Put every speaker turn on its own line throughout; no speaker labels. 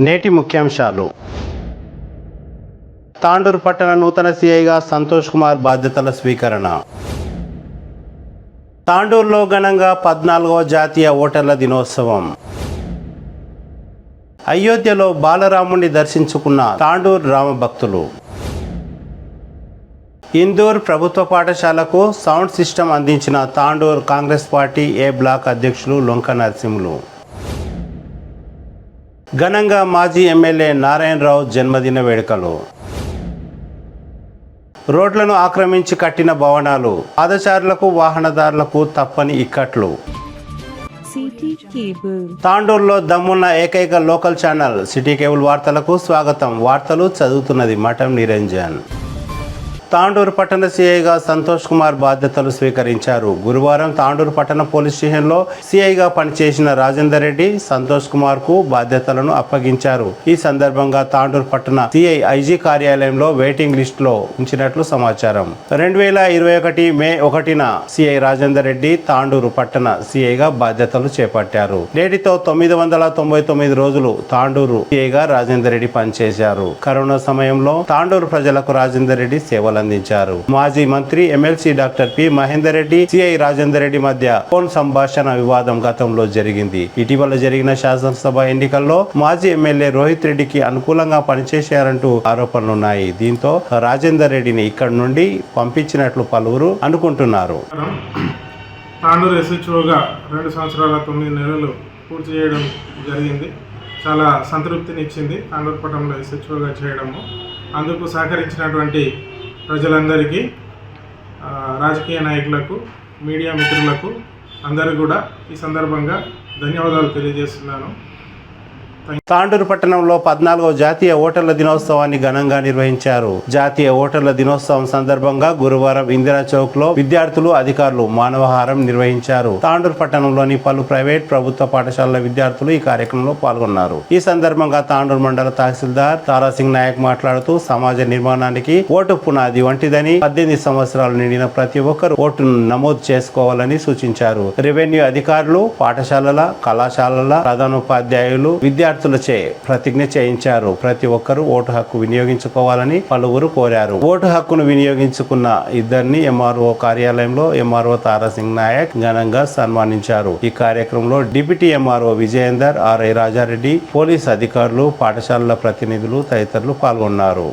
నేటి ముఖ్యాంశాలు. తాండూరు పట్టణ నూతన సిఐగా సంతోష్ కుమార్ బాధ్యతల స్వీకరణ. తాండూరులో ఘనంగా 14వ జాతీయ ఓటర్ల దినోత్సవం. అయోధ్యలో బాలరాముణ్ణి దర్శించుకున్న తాండూరు రామభక్తులు. ఇందూర్ ప్రభుత్వ పాఠశాలకు సౌండ్ సిస్టమ్ అందించిన తాండూరు కాంగ్రెస్ పార్టీ ఏ బ్లాక్ అధ్యక్షులు లొంక నరసింహులు. ఘనంగా మాజీ ఎమ్మెల్యే నారాయణరావు జన్మదిన వేడుకలు. రోడ్లను ఆక్రమించి కట్టిన భవనాలు, పాదచారులకు వాహనదారులకు తప్పని ఇక్కట్లు. తాండూరులో దమ్మున్న ఏకైక లోకల్ ఛానల్ సిటీ కేబుల్ వార్తలకు స్వాగతం. వార్తలు చదువుతున్నది మఠం నిరంజన్. తాండూరు పట్టణ సిఐగా సంతోష్ కుమార్ బాధ్యతలు స్వీకరించారు. గురువారం తాండూరు పట్టణ పోలీస్ స్టేషన్లో సిఐగా పనిచేసిన రాజేందర్ రెడ్డి సంతోష్ కుమార్ కు బాధ్యతలను అప్పగించారు. ఈ సందర్భంగా తాండూరు పట్టణ సిఐ ఐజీ కార్యాలయంలో వెయిటింగ్ లిస్ట్ లో ఉంచినట్లు సమాచారం. 2021 మే 1న సిఐ రాజేందర్ రెడ్డి తాండూరు పట్టణ సిఐగా బాధ్యతలు చేపట్టారు. నేటితో 999 రోజులు తాండూరు సిఐగా రాజేందర్ రెడ్డి పనిచేశారు. కరోనా సమయంలో తాండూరు ప్రజలకు రాజేందర్ రెడ్డి సేవలు అందించారు. మాజీ మంత్రి MLC doctor P Mahender Reddy CI Rajender Reddy మధ్య ఫోన్ సంభాషణ వివాదం గతంలో జరిగింది. ఇటీవల జరిగిన శాసనసభ ఎన్నికల్లో మాజీ ఎమ్మెల్యే రోహిత్ రెడ్డికి అనుకూలంగా పనిచేశారంటూ ఆరోపణలున్నాయి. దీంతో రాజేందర్ రెడ్డిని ఇక్కడి నుండి పంపించినట్లు పలువురు అనుకుంటున్నారు.
తాండూరు ఎస్హెచ్ఓగా 2 సంవత్సరాల 9 నెలలు పూర్తి చేయడం జరిగింది. చాలా సంతృప్తినిచ్చింది తాండూరు పట్టణంలో ఎస్హెచ్ఓగా చేయడము. అందుకు సహకరించినటువంటి ప్రజలందరికీ, రాజకీయ నాయకులకు, మీడియా మిత్రులకు అందరూ కూడా ఈ సందర్భంగా ధన్యవాదాలు తెలియజేస్తున్నాను.
తాండూరు పట్టణంలో 14వ జాతీయ ఓటర్ల దినోత్సవాన్ని ఘనంగా నిర్వహించారు. జాతీయ ఓటర్ల దినోత్సవం సందర్భంగా గురువారం ఇందిరా చౌక్ లో విద్యార్థులు, అధికారులు మానవహారం నిర్వహించారు. తాండూరు పట్టణంలోని పలు ప్రైవేట్, ప్రభుత్వ పాఠశాలల విద్యార్థులు ఈ కార్యక్రమంలో పాల్గొన్నారు. ఈ సందర్భంగా తాండూరు మండల తహసీల్దార్ తారాసింగ్ నాయక్ మాట్లాడుతూ సమాజ నిర్మాణానికి ఓటు పునాది వంటిదని, 18 సంవత్సరాలు నిండిన ప్రతి ఒక్కరు ఓటును నమోదు చేసుకోవాలని సూచించారు. రెవెన్యూ అధికారులు, పాఠశాలల, కళాశాలల ప్రధానోపాధ్యాయులు విద్యార్థులచే ప్రతిజ్ఞ చేయించారు. ప్రతి ఒక్కరూ ఓటు హక్కు వినియోగించుకోవాలని పలువురు కోరారు. ఓటు హక్కును వినియోగించుకున్న ఇద్దరిని ఎంఆర్ఓ కార్యాలయంలో ఎంఆర్ఓ తారాసింగ్ నాయక్ ఘనంగా సన్మానించారు. ఈ కార్యక్రమంలో deputy MRO Vijayender, RI Rajareddy, police అధికారులు, పాఠశాలల ప్రతినిధులు తదితరులు పాల్గొన్నారు.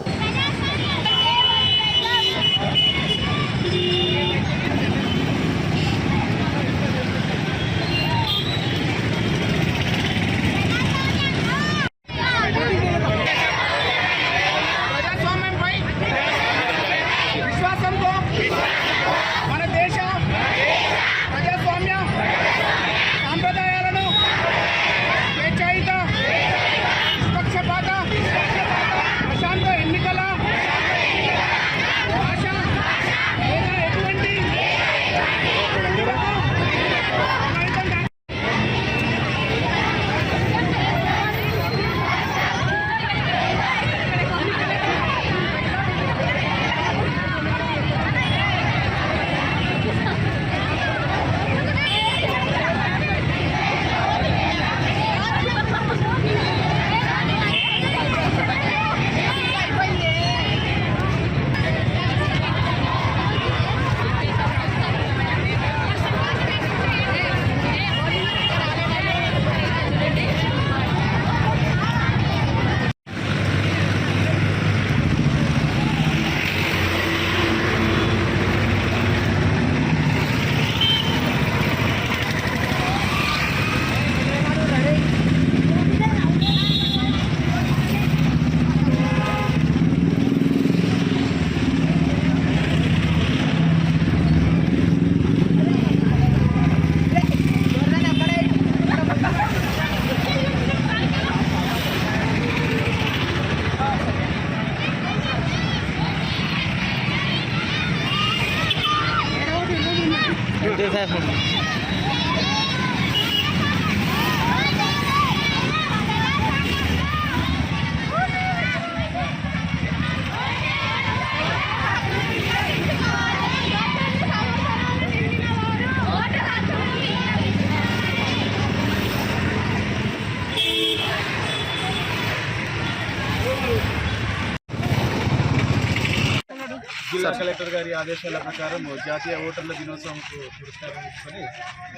జిల్లా కలెక్టర్ గారి ఆదేశాల ప్రకారం జాతీయ ఓటర్ల దినోత్సవంకు పురస్కారం తీసుకొని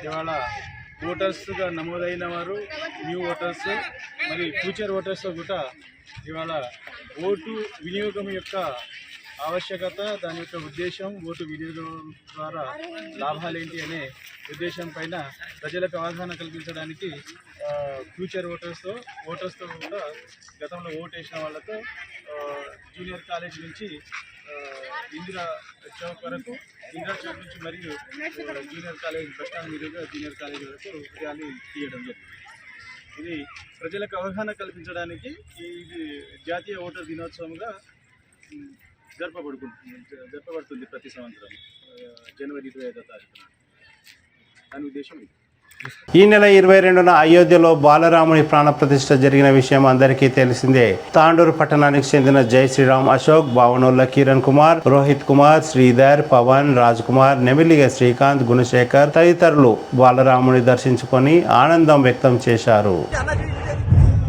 ఇవాళ ఓటర్స్గా నమోదైన వారు, న్యూ ఓటర్స్ మరి ఫ్యూచర్ ఓటర్స్ కూడా ఇవాళ ఓటు వినియోగం యొక్క ఆవశ్యకత, దాని యొక్క ఉద్దేశం, ఓటు వినియోగం ద్వారా లాభాలేంటి అనే ఉద్దేశం పైన ప్రజలకు అవగాహన కల్పించడానికి ఫ్యూచర్ ఓటర్స్తో కూడా గతంలో ఓటు వేసిన వాళ్ళతో జూనియర్ కాలేజ్ నుంచి ఇందిరా చౌక్ వరకు, ఇందిరా చౌక్ నుంచి మరియు జూనియర్ కాలేజ్ బస్టాండ్ మీదుగా జూనియర్ కాలేజ్ వరకు ర్యాలీ తీయడం జరిగింది. ఇది ప్రజలకు అవగాహన కల్పించడానికి ఇది జాతీయ ఓటర్ దినోత్సవంగా జరపబడుతుంది ప్రతి సంవత్సరం జనవరి 25వ తారీఖున. దాని ఉద్దేశం ఇది.
ఈ నెల 22న అయోధ్యలో బాలరాముని ప్రాణప్రతిష్ఠ జరిగిన విషయం అందరికీ తెలిసిందే. తాండూరు పట్టణానికి చెందిన జై శ్రీరామ్ అశోక్, భావనోళ్ల కిరణ్ కుమార్, రోహిత్ కుమార్, శ్రీధర్, పవన్, రాజ్ కుమార్, నెమిలిగ శ్రీకాంత్, గుణశేఖర్ తదితరులు బాలరాముని దర్శించుకొని ఆనందం వ్యక్తం చేశారు.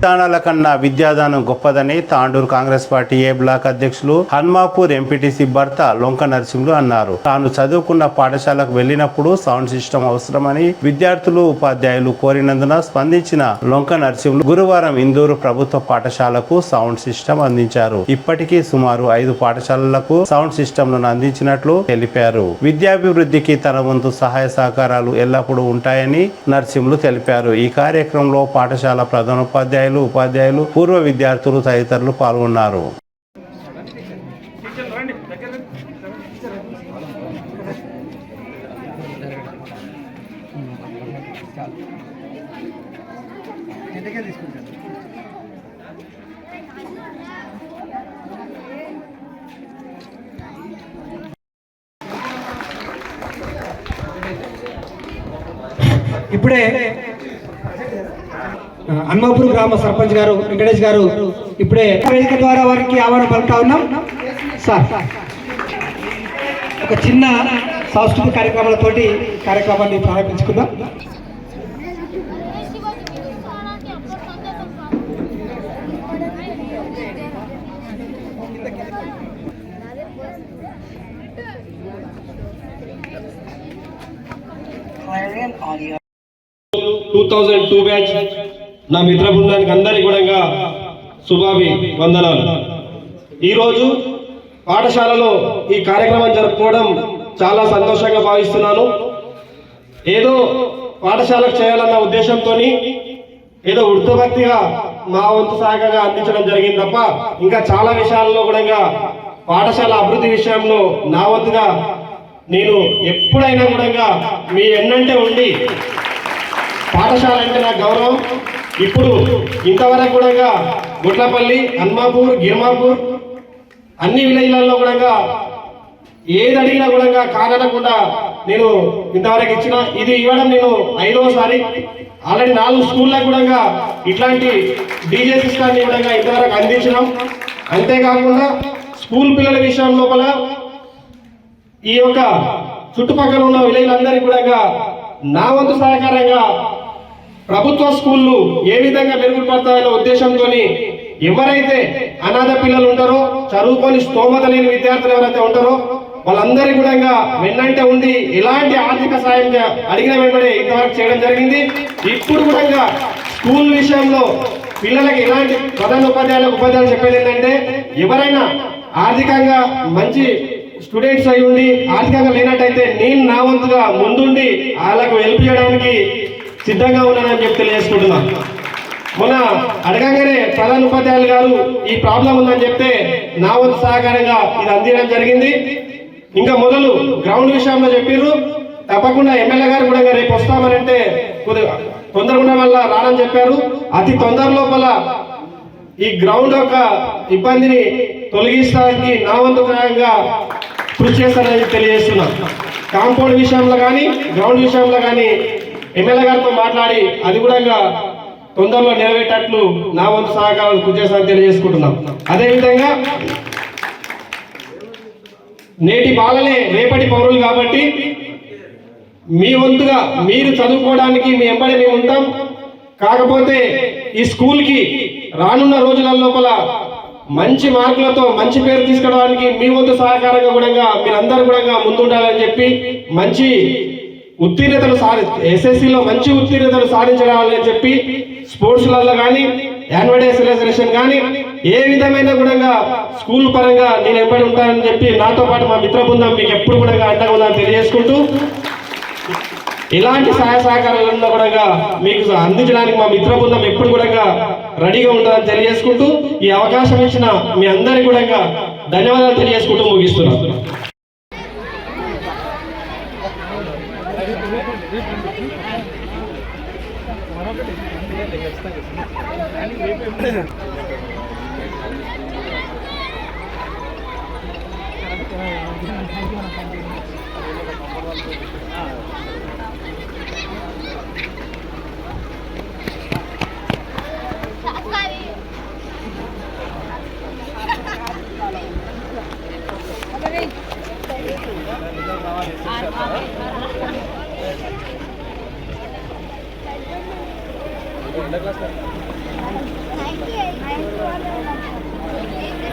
విధానాల కన్నా విద్యాదానం గొప్పదని తాండూరు కాంగ్రెస్ పార్టీ ఏ బ్లాక్ అధ్యక్షులు హన్మాపూర్ ఎంపీటీసీ భర్త లొంక నరసింహులు అన్నారు. తాను చదువుకున్న పాఠశాలకు వెళ్లినప్పుడు సౌండ్ సిస్టమ్ అవసరమని విద్యార్థులు, ఉపాధ్యాయులు కోరినందున స్పందించిన లొంక నరసింహులు గురువారం ఇందూరు ప్రభుత్వ పాఠశాలకు సౌండ్ సిస్టమ్ అందించారు. ఇప్పటికీ సుమారు 5 పాఠశాలలకు సౌండ్ సిస్టమ్లను అందించినట్లు తెలిపారు. విద్యాభివృద్ధికి తన వంతు సహాయ సహకారాలు ఎల్లప్పుడూ ఉంటాయని నరసింహులు తెలిపారు. ఈ కార్యక్రమంలో పాఠశాల ప్రధానోపాధ్యాయులు, ఉపాధ్యాయులు, పూర్వ విద్యార్థులు తదితరులు పాల్గొన్నారు.
ఇప్పుడే హన్మాపూర్ గ్రామ సర్పంచ్ గారు వెంకటేష్ గారు ఇప్పుడే వేదిక ద్వారా వారికి ఆహ్వానం పలుకుతా ఉన్నాం. సార్ ఒక చిన్న సాంస్కృతిక కార్యక్రమాలతోటి కార్యక్రమాన్ని ప్రారంభించుకుందాం.
ఆడియో 2002 బ్యాచ్ నా మిత్ర బృందానికి అందరికీ కూడా శుభాభివందనాలు. ఈరోజు పాఠశాలలో ఈ కార్యక్రమం జరుపుకోవడం చాలా సంతోషంగా భావిస్తున్నాను. ఏదో పాఠశాలకు చేయాలన్న ఉద్దేశంతో ఏదో వృత్తభక్తిగా మా వంతు సహాయంగా అందించడం జరిగింది తప్ప ఇంకా చాలా విషయాల్లో కూడా పాఠశాల అభివృద్ధి విషయంలో నా వంతుగా నేను ఎప్పుడైనా కూడా మీ ఎన్నంటే ఉండి పాఠశాల అంటే నాకు గౌరవం. ఇప్పుడు ఇంతవరకు కూడా గుట్లపల్లి, హన్మాపూర్, గిర్మాపూర్ అన్ని విలేజ్లలో కూడా ఏది అడిగినా కూడా కాదనకుండా నేను ఇంతవరకు ఇచ్చిన. ఇది ఇవ్వడం నేను 5వసారి. ఆల్రెడీ 4 స్కూళ్ళకు కూడా ఇట్లాంటి డీజే సిస్టాన్ని కూడా ఇంతవరకు అందించడం. అంతేకాకుండా స్కూల్ పిల్లల విషయం లోపల ఈ యొక్క చుట్టుపక్కల ఉన్న విలేజ్లందరికీ కూడా నా వంతు సహకారంగా ప్రభుత్వ స్కూళ్ళు ఏ విధంగా మెరుగుపడతాయనే ఉద్దేశంతో ఎవరైతే అనాథ పిల్లలు ఉంటారో, చదువుకొని స్తోమత లేని విద్యార్థులు ఎవరైతే ఉంటారో వాళ్ళందరికీ కూడా వెన్నంటే ఉండి ఎలాంటి ఆర్థిక సాయం అడిగిన వెంబడే ఇంతవరకు చేయడం జరిగింది. ఇప్పుడు కూడా స్కూల్ విషయంలో పిల్లలకి ఎలాంటి ఉపాధ్యాయులు చెప్పేది ఏంటంటే, ఎవరైనా ఆర్థికంగా మంచి స్టూడెంట్స్ అయి ఉండి ఆర్థికంగా లేనట్టయితే నేను నా వంతుగా ముందుండి వాళ్ళకు హెల్ప్ చేయడానికి సిద్ధంగా ఉన్నానని చెప్పి తెలియజేసుకుంటున్నాను. మొన్న అడగంగానే ప్రధాన ఉపాధ్యాయులు గారు ఈ ప్రాబ్లం ఉందని చెప్తే నా వంతు సహకారంగా ఇది అందించడం జరిగింది. ఇంకా మొదలు గ్రౌండ్ విషయంలో చెప్పిర్రు. తప్పకుండా ఎమ్మెల్యే గారు కూడా రేపు వస్తామనంటే కొద్దిగా తొందరగా వల్ల రానని చెప్పారు. అతి తొందర లోపల ఈ గ్రౌండ్ యొక్క ఇబ్బందిని తొలగిస్తానికి నా వంతు సహాయంగా కృషి చేస్తారని తెలియజేస్తున్నాను. కాంపౌండ్ విషయంలో కానీ గ్రౌండ్ విషయంలో కానీ ఎమ్మెల్యే గారితో మాట్లాడి అది కూడా తొందరలో నెరవేరేటట్లు నా వంతు సహకారాలు కృషి చేస్తారని తెలియజేసుకుంటున్నాం. అదేవిధంగా నేటి బాలలే రేపటి పౌరులు కాబట్టి మీ వంతుగా మీరు చదువుకోవడానికి మీ వెంబడి మేము ఉంటాం. కాకపోతే ఈ స్కూల్కి రానున్న రోజుల లోపల మంచి మార్కులతో మంచి పేరు తీసుకోవడానికి మీ వంతు సహకారంగా కూడా మీరందరూ కూడా ముందుండాలని చెప్పి మంచి ఉత్తీర్ణతలు ఎస్ఎస్సిలో మంచి ఉత్తీర్ణతలు సాధించాలని చెప్పి స్పోర్ట్స్లలో కానీ యాన్యువల్ డే సెలబ్రేషన్ కానీ ఏ విధమైన కూడా స్కూల్ పరంగా నేను ఎంబడి ఉంటానని చెప్పి నాతో పాటు మా మిత్ర బృందం మీకు ఎప్పుడు కూడా అండగా ఉందని తెలియజేసుకుంటూ ఇలాంటి సహాయ సహకారాలను కూడా మీకు అందించడానికి మా మిత్ర బృందం ఎప్పుడు కూడా రెడీగా ఉంటుందని తెలియజేసుకుంటూ ఈ అవకాశం ఇచ్చిన మీ అందరికీ కూడా ధన్యవాదాలు తెలియజేసుకుంటూ ముగిస్తున్నాను.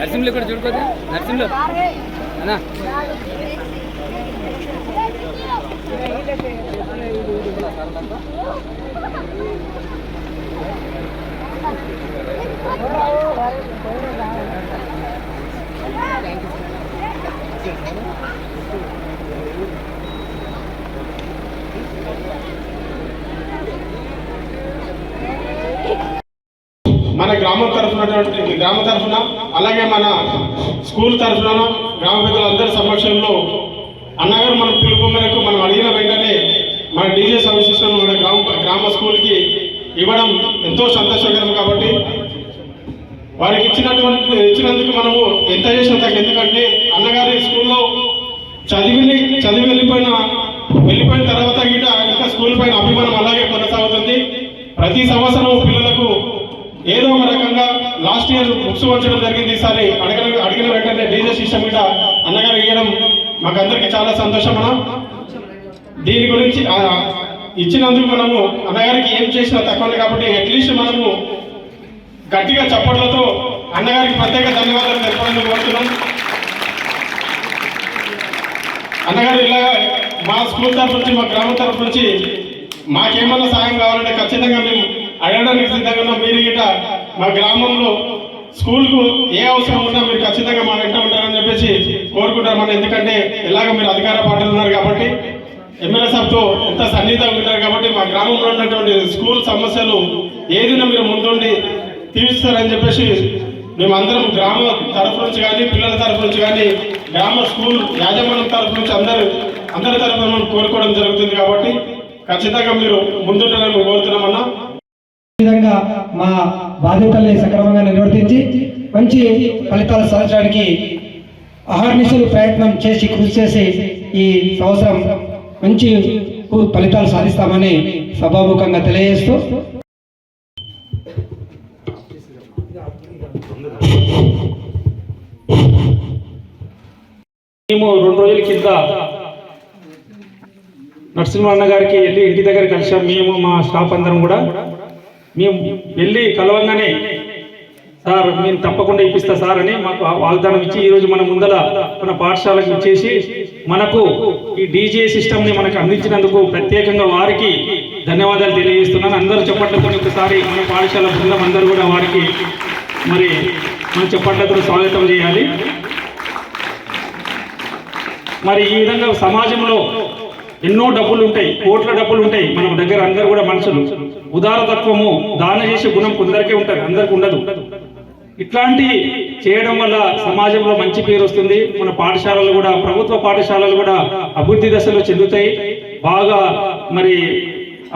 నర్సింహులు ఇక్కడ చూడుకోదా నర్సింహులు అన్నా
మన గ్రామం తరఫున అలాగే మన స్కూల్ తరఫున గ్రామ పెద్దలందరి సమక్షంలో అన్నగారు మన పిలుపు మేరకు మనం అడిగిన వెంటనే మన డీజే సౌండ్ సిస్టమ్ మన గ్రామ స్కూల్కి ఇవ్వడం ఎంతో సంతోషకరం. కాబట్టి వారికి ఇచ్చినందుకు మనము ఎంత చేసినా తగ్గ. ఎందుకంటే అన్నగారి స్కూల్లో చదివి వెళ్ళిపోయిన తర్వాత ఇంకా స్కూల్ పైన అభిమానం అలాగే కొనసాగుతుంది. ప్రతి సంవత్సరం పిల్లలకు ఏదో ఒక రకంగా లాస్ట్ ఇయర్ బుక్స్ వంచడం జరిగింది. ఈసారి అడిగిన వెంటనే డీజే సిస్టమ్ మీద అన్నగారు ఇవ్వడం మాకు అందరికీ చాలా సంతోషమన్నా. దీని గురించి ఇచ్చినందుకు మనము అన్నగారికి ఏం చేసినా తక్కువ కాబట్టి అట్లీస్ట్ మనము గట్టిగా చప్పట్లతో అన్నగారికి ప్రత్యేక ధన్యవాదాలు తెలపడానికి కోరుతున్నాం. అన్నగారు ఇలా మా స్కూల్ తరఫు నుంచి మా గ్రామం తరఫు నుంచి మాకేమన్నా సాయం కావాలంటే ఖచ్చితంగా మేము అడగడానికి సిద్ధంగా ఉన్నాం. మీరు గిట మా గ్రామంలో స్కూల్కు ఏ అవసరం ఉన్నా మీరు ఖచ్చితంగా మా వెంట ఉంటారని చెప్పేసి కోరుకుంటామని. ఎందుకంటే ఎలాగ మీరు అధికార పార్టీలు ఉన్నారు కాబట్టి ఎమ్మెల్యే సాబ్తో ఎంత సన్నిహితంగా ఉంటారు కాబట్టి మా గ్రామంలో ఉన్నటువంటి స్కూల్ సమస్యలు ఏదైనా మీరు ముందుండి తీరుస్తారని చెప్పేసి మేమందరం గ్రామ తరఫు నుంచి కానీ పిల్లల తరఫు నుంచి కానీ గ్రామ స్కూల్ యాజమాన్యం తరఫు నుంచి అందరి తరఫున కోరుకోవడం జరుగుతుంది. కాబట్టి ఖచ్చితంగా మీరు ముందుంటారని కోరుతున్నామన్నా.
ఈ విధంగా మా బాధ్యతల్ని సక్రమంగా నిర్వర్తించి మంచి ఫలితాలు సాధించడానికి అహర్నిశలు ప్రయత్నం చేసి కృషి చేసి ఈ సంవత్సరం మంచి ఫలితాలు సాధిస్తామని సభాముఖంగా తెలియజేస్తూ
మేము 2 రోజుల కింద నరసింహన్న గారికి వెళ్ళి ఇంటి దగ్గర కలిసాం. మేము మా స్టాఫ్ అందరం కూడా మేము వెళ్ళి కలవంగానే సార్ మేము తప్పకుండా ఇప్పిస్తా సార్ అని మాకు వాగ్దానం ఇచ్చి ఈరోజు మన ముందర మన పాఠశాలకు ఇచ్చేసి మనకు ఈ డీజే సిస్టమ్ని మనకు అందించినందుకు ప్రత్యేకంగా వారికి ధన్యవాదాలు తెలియజేస్తున్నాను. అందరూ చప్పట్లతో ఒకసారి మన పాఠశాల బృందం అందరూ కూడా వారికి మరి మన చప్పట్లతో స్వాగతం చేయాలి. మరి ఈ విధంగా సమాజంలో ఎన్నో డబ్బులు ఉంటాయి, కోట్ల డబ్బులు ఉంటాయి మన దగ్గర. అందరూ కూడా మనుషులు ఉదారతత్వము దాన చేసే గుణం కొందరికే ఉంటుంది, అందరికి ఉండదు. ఇట్లాంటి చేయడం వల్ల సమాజంలో మంచి పేరు వస్తుంది. మన పాఠశాలలు కూడా ప్రభుత్వ పాఠశాలలు కూడా అభివృద్ధి దశలో చెందుతాయి. బాగా మరి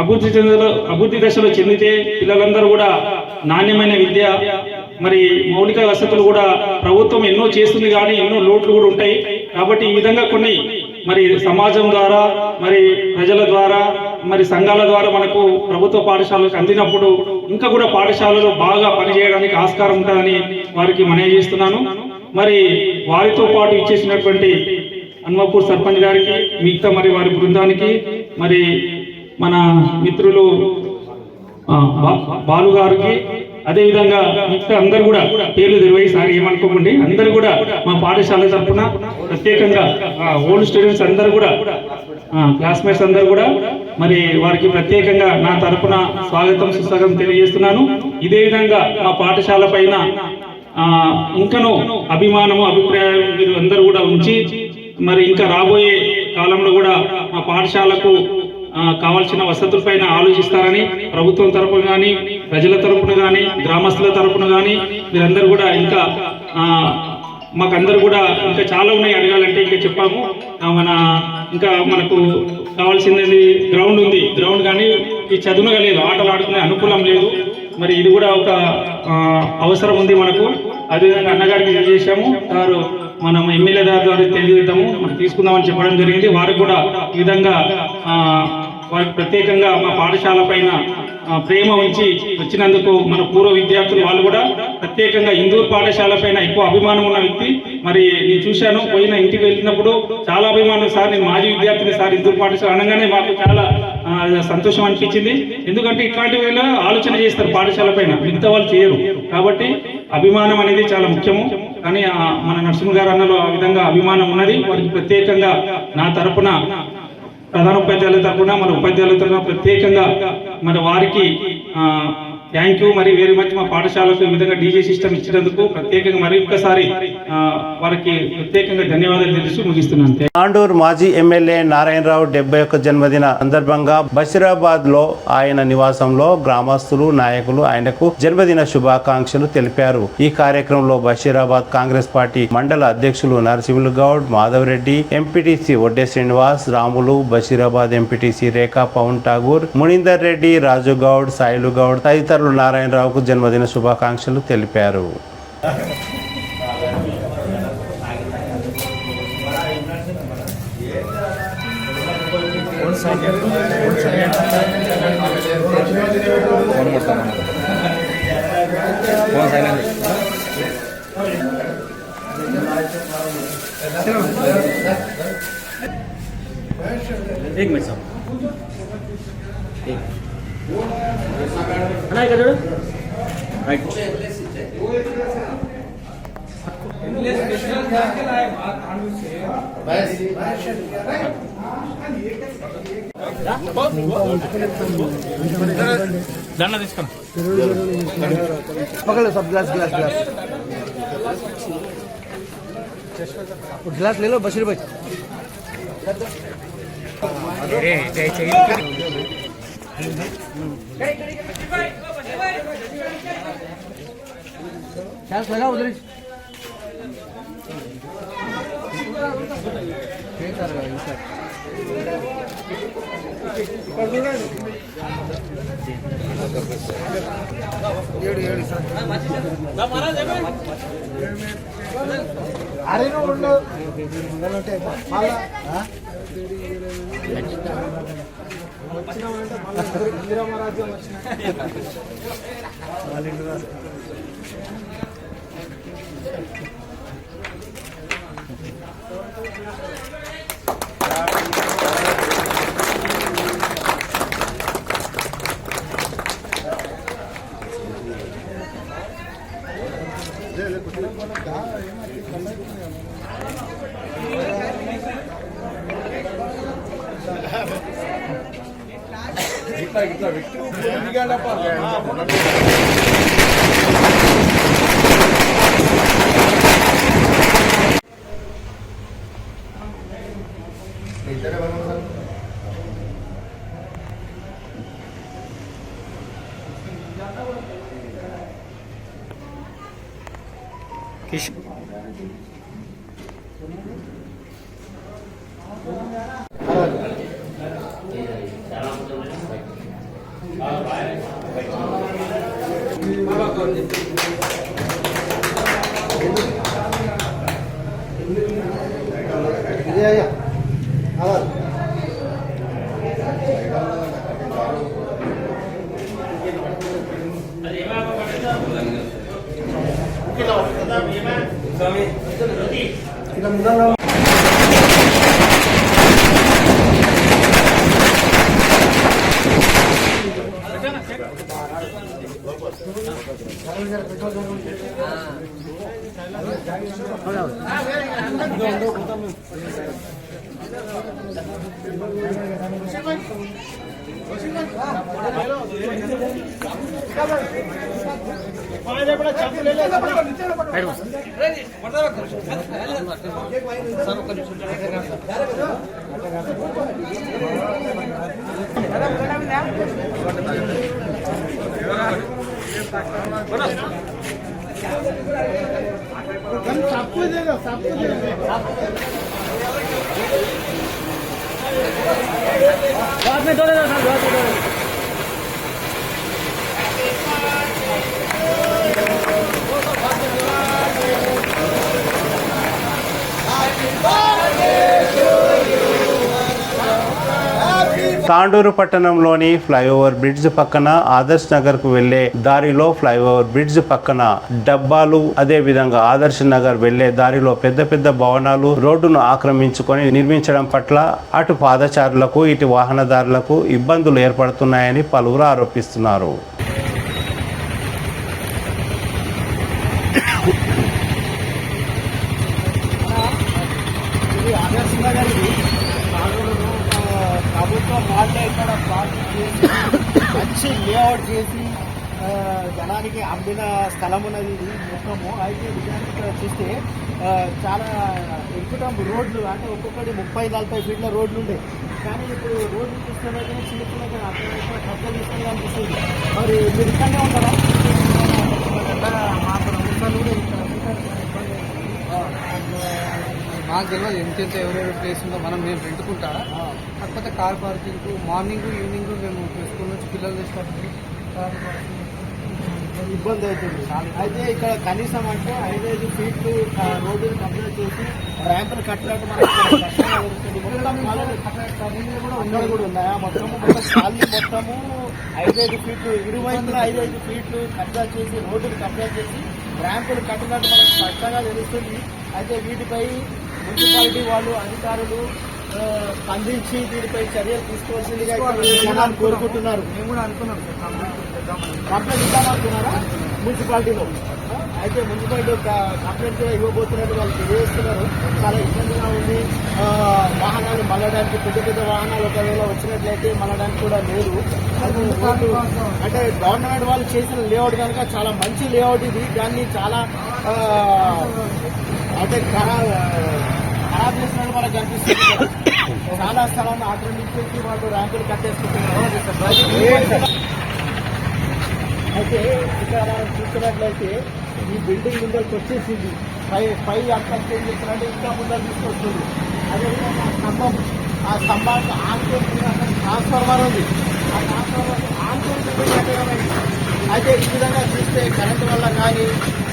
అభివృద్ధి దశలో చెందితే పిల్లలందరూ కూడా నాణ్యమైన విద్య మరి మౌలిక వసతులు కూడా ప్రభుత్వం ఎన్నో చేస్తుంది, కానీ ఎన్నో లోట్లు కూడా ఉంటాయి. కాబట్టి ఈ విధంగా కొన్ని మరి సమాజం ద్వారా మరి ప్రజల ద్వారా మరి సంఘాల ద్వారా మనకు ప్రభుత్వ పాఠశాలకు అందినప్పుడు ఇంకా కూడా పాఠశాలలో బాగా పనిచేయడానికి ఆస్కారం ఉంటుందని వారికి మనవి చేస్తున్నాను. మరి వారితో పాటు ఇచ్చేసినటువంటి హన్మపూర్ సర్పంచ్ గారికి, మిగతా మరి వారి బృందానికి, మరి మన మిత్రులు బాలు గారికి, అదేవిధంగా మిగతా అందరు కూడా పేర్లు తెలివై సార్ ఏమనుకోకండి, అందరు కూడా మా పాఠశాల తరఫున ప్రత్యేకంగా ఓల్డ్ స్టూడెంట్స్ అందరు కూడా క్లాస్మేట్స్ అందరు కూడా మరి వారికి ప్రత్యేకంగా నా తరఫున స్వాగతం సుస్వాగతం తెలియజేస్తున్నాను. ఇదే విధంగా మా పాఠశాల పైన ఇంకనూ అభిమానము అభిప్రాయం మీరు అందరూ కూడా ఉంచి మరి ఇంకా రాబోయే కాలంలో కూడా మా పాఠశాలకు కావాల్సిన వసతులపైన ఆలోచిస్తారని ప్రభుత్వం తరపున కానీ ప్రజల తరపున కానీ గ్రామస్తుల తరపున కానీ మీరందరూ కూడా ఇంకా మాకందరూ కూడా ఇంకా చాలా ఉన్నాయి అడగాలంటే ఇంకా చెప్పాము. ఇంకా మనకు కావాల్సింది గ్రౌండ్ ఉంది, గ్రౌండ్ కానీ ఈ చదువుగా లేదు, ఆటలు ఆడుకునే అనుకూలం లేదు. మరి ఇది కూడా ఒక అవసరం ఉంది మనకు. అదేవిధంగా అన్నగారికి చేశాము, వారు మనం ఎమ్మెల్యే ద్వారా తెలియజేద్దాము మనం తీసుకుందామని చెప్పడం జరిగింది. వారికి కూడా ఈ విధంగా వారికి ప్రత్యేకంగా మా పాఠశాల పైన ప్రేమ ఉంచి వచ్చినందుకు మన పూర్వ విద్యార్థులు వాళ్ళు కూడా ప్రత్యేకంగా ఇందూరు పాఠశాల పైన ఎక్కువ అభిమానం ఉన్న వ్యక్తి. మరి నేను చూశాను, పోయిన ఇంటికి వెళ్ళినప్పుడు చాలా అభిమానం సార్, నేను మాజీ విద్యార్థిని సార్, ఇందూరు పాఠశాల అనగానే మాకు చాలా సంతోషం అనిపించింది. ఎందుకంటే ఇట్లాంటి వేళ ఆలోచన చేస్తారు పాఠశాల పైన, మిగతా వాళ్ళు చేయరు. కాబట్టి అభిమానం అనేది చాలా ముఖ్యము. కానీ మన నరసింహ గారు అన్నలో ఆ విధంగా అభిమానం ఉన్నది. వారికి ప్రత్యేకంగా నా తరపున ప్రధాన ఉపాధ్యాయుల తరపున మన ఉపాధ్యాయుల తరపున ప్రత్యేకంగా మరి వారికి థ్యాంక్ యూ మరి వెరీ మచ్. మా పాఠశాలకు ఈ విధంగా డీజే సిస్టమ్ ఇచ్చినందుకు ప్రత్యేకంగా మరి ఒక్కసారి వారికి ప్రత్యేకంగా ధన్యవాదాలు తెలుస్తూ ముగిస్తున్నాను.
తాండూరు మాజీ ఎమ్మెల్యే నారాయణరావు 71 జన్మదిన సందర్భంగా బషీరాబాద్ లో ఆయన నివాసంలో గ్రామస్తులు నాయకులు ఆయనకు జన్మదిన శుభాకాంక్షలు తెలిపారు. ఈ కార్యక్రమంలో బషీరాబాద్ కాంగ్రెస్ పార్టీ మండల అధ్యక్షులు నరసింహులు గౌడ్, మాధవరెడ్డి, ఎంపీటీసీ ఒడ్డే శ్రీనివాస్, రాములు, బషీరాబాద్ ఎంపీటీసీ రేఖా పవన్ ఠాగూర్, మునీందర్ రెడ్డి, రాజు గౌడ్, సాయిలు గౌడ్ తదితరులు నారాయణరావుకు జన్మదిన శుభాకాంక్షలు తెలిపారు.
एक मिनट साहब, अना इधर చూడు రైట్ दाना తీసుకో
पकड़ लो सब ग्लास ग्लास ग्लास ग्लास ले लो बशीर भाई. चांस लगा उधर अरे
తాండూరు పట్టణంలోని ఫ్లైఓవర్ బ్రిడ్జ్ పక్కన ఆదర్శ్ నగర్ కు వెళ్లే దారిలో ఫ్లైఓవర్ బ్రిడ్జ్ పక్కన డబ్బాలు, అదే విధంగా ఆదర్శ్ నగర్ వెళ్లే దారిలో పెద్ద పెద్ద భవనాలు రోడ్డును ఆక్రమించుకొని నిర్మించడం పట్ల అటు పాదచారులకు ఇటు వాహనదారులకు ఇబ్బందులు ఏర్పడుతున్నాయని పలువురు ఆరోపిస్తున్నారు.
ప్రభుత్వం వాళ్ళే ఇక్కడ మంచి లేఅవుట్ చేసి జనానికి అమ్మిన స్థలం ఉన్నది ఇది మొత్తము. అయితే నిజానికి ఇక్కడ చూస్తే చాలా ఎక్కుతాం రోడ్లు, అంటే ఒక్కొక్కటి 30-40 ఫీట్ల రోడ్లు ఉండే, కానీ ఇప్పుడు రోడ్లు చూస్తున్నట్టు చిన్న చిన్న కట్టలు తీసుకుని అనిపిస్తుంది. మరి మీరు ఇక్కడనే ఉంటారా? మాకు ప్రభుత్వాలు కూడా
మాకు తెలియదు ఎంతెంత ఎవరెవరి ప్లేస్ ఉందో మేము రెంటుకుంటా. కాకపోతే కార్ పార్కింగ్ మార్నింగ్ ఈవినింగ్ మేము స్కూల్ నుంచి పిల్లలు తీసుకొచ్చి
ఇబ్బంది అవుతుంది. అయితే ఇక్కడ కనీసం అంటే 5-5 ఫీట్లు రోడ్డుని కంప్లీట్ చేసి ర్యాంపులు కట్టినట్టు మనకు కూడా ఉన్నాయా? మొత్తము ఖాళీ మొత్తము 5-5 ఫీట్లు ఇరువైపున 5-5 ఫీట్లు కబ్జా చేసి రోడ్డుని కబ్జా చేసి ర్యాంపులు కట్టినట్టు మనకు స్పష్టంగా తెలుస్తుంది. అయితే వీటిపై మున్సిపాలిటీ వాళ్ళు అధికారులు స్పందించి దీనిపై చర్యలు తీసుకోవాల్సిందిగా జనాలు కోరుకుంటున్నారు.
మేము కూడా అనుకున్నాం
కంప్లైంట్ ఇద్దామనుకున్నారా మున్సిపాలిటీలో? అయితే మున్సిపాలిటీ కంప్లైంట్ కూడా ఇవ్వబోతున్నట్టు వాళ్ళు తెలియజేస్తున్నారు. చాలా ఇబ్బందిగా ఉంది, వాహనాలు మళ్ళడానికి పెద్ద పెద్ద వాహనాలు ఒకవేళ వచ్చినట్లయితే మళ్ళడానికి కూడా లేదు. అంటే గవర్నమెంట్ వాళ్ళు చేసిన లేఅవుట్ కనుక చాలా మంచి లేఅవుట్ ఇది. దాన్ని చాలా అంటే ఖరాబ్ చేసినట్టు మనకు కనిపిస్తుంది. చాలా స్థలాన్ని ఆక్రమించేసి వాళ్ళు ర్యాంకులు కట్టేసుకుంటున్నారు. అయితే ఇక్కడ మనం చూస్తున్నట్లయితే ఈ బిల్డింగ్ ముందరికి వచ్చేసింది, పై అంతం చేసినట్టు ఇంకా ముందర తీసుకొస్తుంది. అదేవిధంగా ఆ స్తంభానికి ఆన్కోని ట్రాన్స్ఫార్మర్ ఉంది, ఆ ట్రాన్స్ఫార్మర్ ఆన్కోని కట్టడమైంది. అయితే ఈ విధంగా చూస్తే కరెంటు వల్ల కానీ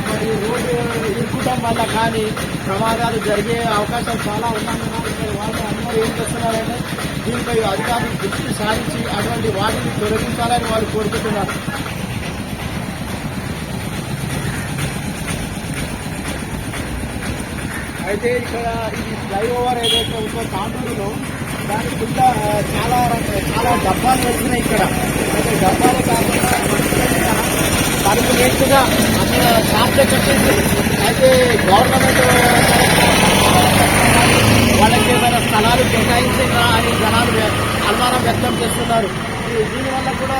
మరి రోడ్డు ఇరుకుటం వల్ల కానీ ప్రమాదాలు జరిగే అవకాశం చాలా ఉన్నందున వాళ్ళు అందరూ ఏం చేస్తున్నారంటే దీనిపై అధికారులు దృష్టి సారించి అటువంటి వాటిని తొలగించాలని వాళ్ళు కోరుకుంటున్నారు. అయితే ఇక్కడ ఈ ఫ్లైఓవర్ ఏదైతే ఉందో తాండూరులో దాని కింద చాలా డబ్బాలు వచ్చినాయి ఇక్కడ. అయితే డబ్బాలే కాకుండా పర్మనెంట్గా అక్కడ షాప్లో కట్టేసి అయితే గవర్నమెంట్ వాళ్ళకి ఏమైనా స్థలాలు కేటాయించిందా అని జనాలు అనుమానం వ్యక్తం చేస్తున్నారు. దీనివల్ల కూడా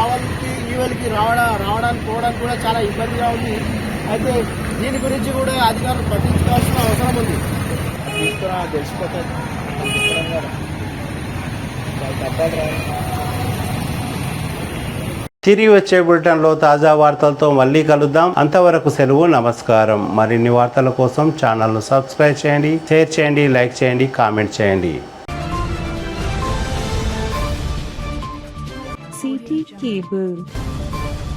ఆవలికి ఈవలికి రావడానికి పోవడానికి కూడా చాలా ఇబ్బందిగా ఉంది. అయితే దీని గురించి కూడా అధికారులు పట్టించుకోవాల్సిన అవసరం ఉంది. తెలిసిపోతుంది
తిరిగి వచ్చే బులెటిన్లో తాజా వార్తలతో మళ్ళీ కలుద్దాం. అంతవరకు సెలవు, నమస్కారం. మరిన్ని వార్తల కోసం ఛానల్ను సబ్స్క్రైబ్ చేయండి, షేర్ చేయండి, లైక్ చేయండి, కామెంట్ చేయండి.
CT Cable.